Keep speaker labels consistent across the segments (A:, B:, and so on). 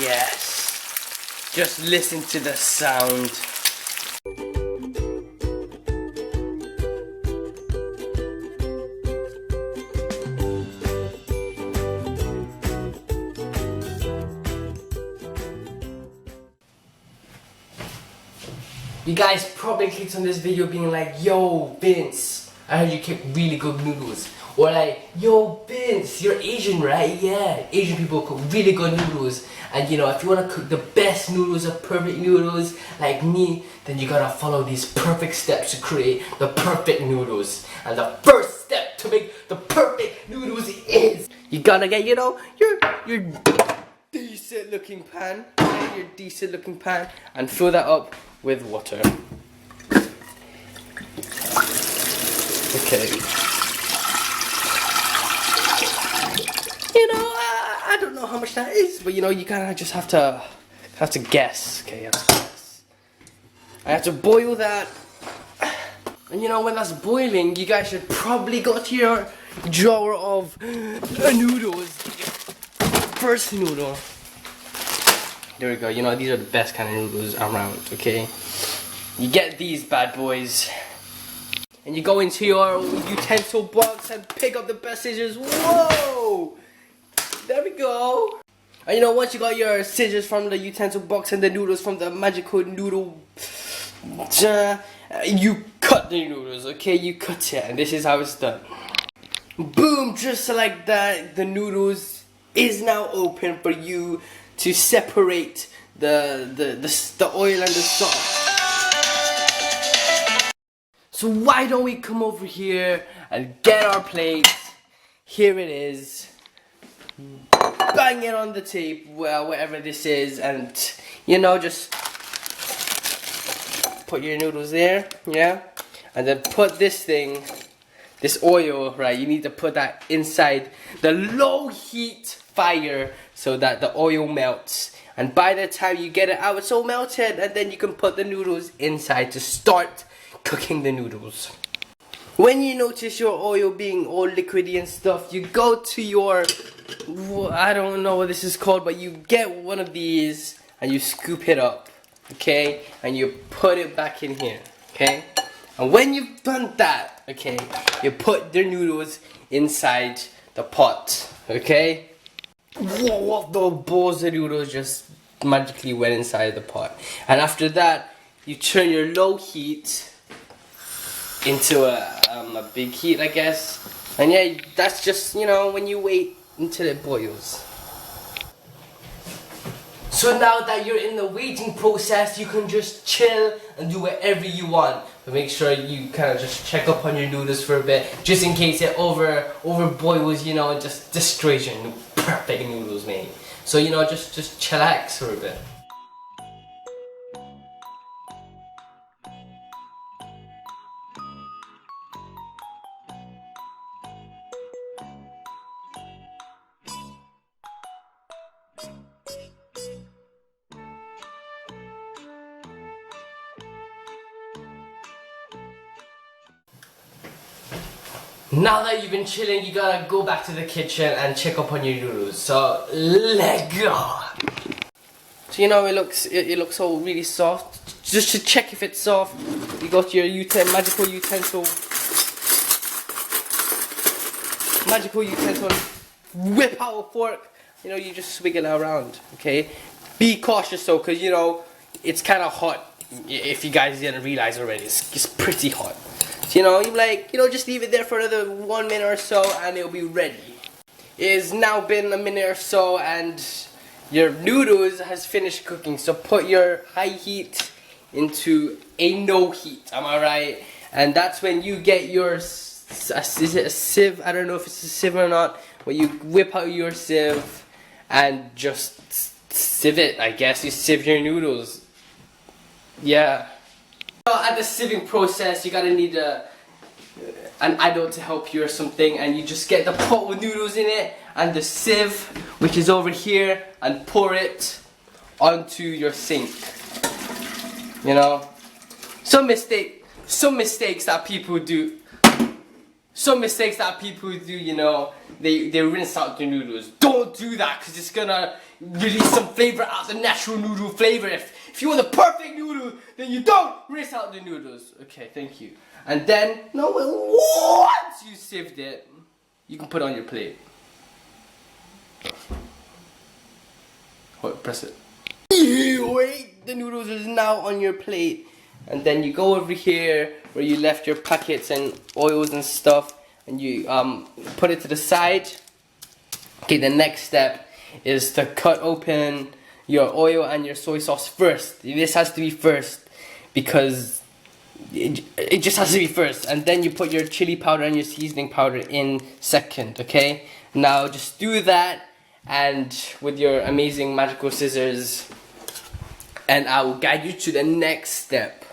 A: Yes. Just listen to the sound. You guys probably clicked on this video being like, yo Vince, I heard you cook really good noodles. Or like, yo Vince, you're Asian right? Yeah, Asian people cook really good noodles. And you know, if you want to cook the best noodles of perfect noodles like me, then you gotta follow these perfect steps to create the perfect noodles. And the first step to make the perfect noodles is, you gotta get, you know, your decent looking pan. Okay, your decent looking pan. And fill that up with water. Okay. You know, I don't know how much that is, but you know, you kind of just have to guess. Okay, you have to guess. I have to boil that, and you know, when that's boiling, you guys should probably go to your drawer of noodles. First noodle. There we go. You know, these are the best kind of noodles around. Okay, you get these bad boys, and you go into your utensil box and pick up the best scissors. Whoa! There we go. And you know, once you got your scissors from the utensil box and the noodles from the magical noodle, you cut the noodles, okay? You cut it, and this is how it's done. Boom, just like that, the noodles is now open for you to separate the oil and the salt. So why don't we come over here and get our plates? Here it is. Bang it on the tape, well, whatever this is, and you know, just put your noodles there, yeah, and then put this thing, this oil, right, you need to put that inside the low heat fire so that the oil melts, and by the time you get it out, it's all melted, and then you can put the noodles inside to start cooking the noodles. When you notice your oil being all liquidy and stuff, you go to your, I don't know what this is called, but you get one of these and you scoop it up, okay? And you put it back in here, okay? And when you've done that, okay, you put the noodles inside the pot, okay? Whoa, the balls of noodles just magically went inside the pot. And after that, you turn your low heat into a big heat, I guess. And yeah, that's just, you know, when you wait until it boils. So now that you're in the waiting process, you can just chill and do whatever you want. But make sure you kind of just check up on your noodles for a bit, just in case it over boils, you know, and just destroys your perfect noodles, mate. So you know, just chillax for a bit. Now that you've been chilling, you gotta go back to the kitchen and check up on your noodles. So let's go. So you know, it looks all really soft. Just to check if it's soft, you got your magical utensil. Whip out a fork. You know, you just swing it around. Okay. Be cautious though, cause you know it's kind of hot. If you guys didn't realize already, it's pretty hot. So, you know, just leave it there for another 1 minute or so and it'll be ready. It has now been a minute or so and your noodles has finished cooking. So put your high heat into a no heat, am I right? And that's when you get your, is it a sieve? I don't know if it's a sieve or not. But you whip out your sieve and just sieve it, I guess. You sieve your noodles. Yeah. At the sieving process, you're gonna need an adult to help you or something, and you just get the pot with noodles in it and the sieve, which is over here, and pour it onto your sink. You know, some mistakes that people do. some mistakes that people do, you know, they rinse out the noodles. Don't do that, because it's gonna release some flavor out, the natural noodle flavor. If you want the perfect noodle, then you don't rinse out the noodles. Okay, thank you. And then, no, once you sieved it, you can put it on your plate. Hold, press it. Wait, the noodles is now on your plate. And then you go over here where you left your packets and oils and stuff, and you put it to the side. Okay, the next step is to cut open your oil and your soy sauce first. This has to be first because it just has to be first. And then you put your chili powder and your seasoning powder in second, okay? Now just do that, and with your amazing magical scissors, and I will guide you to the next step.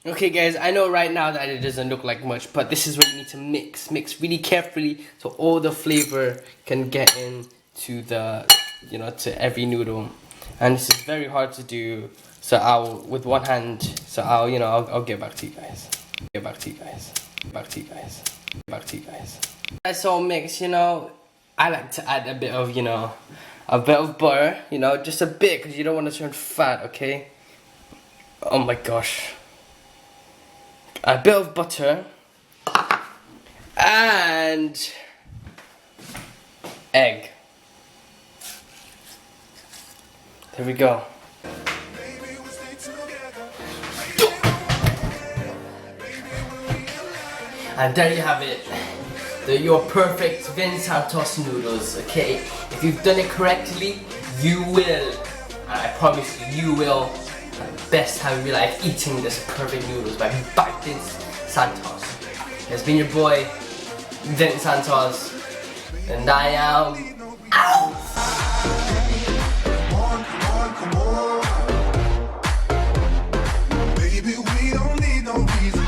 A: Okay guys, I know right now that it doesn't look like much, but this is what you need to mix. Mix really carefully so all the flavor can get into the, you know, to every noodle. And this is very hard to do, so I'll, with one hand, so I'll, you know, I'll get back to you guys. Get back to you guys. Back to you guys. Back to you guys. That's all mixed, you know. I like to add a bit of, you know, a bit of butter, you know, just a bit, because you don't want to turn fat, okay? Oh my gosh. A bit of butter and egg. There we go. And there you have it. They're your perfect Vin Santos noodles, okay? If you've done it correctly, you will, and I promise you will, have the best time of your life eating this perfect noodles by Vin Santos. It's been your boy, Vin Santos, and I am out!
B: Baby, we don't need no reason.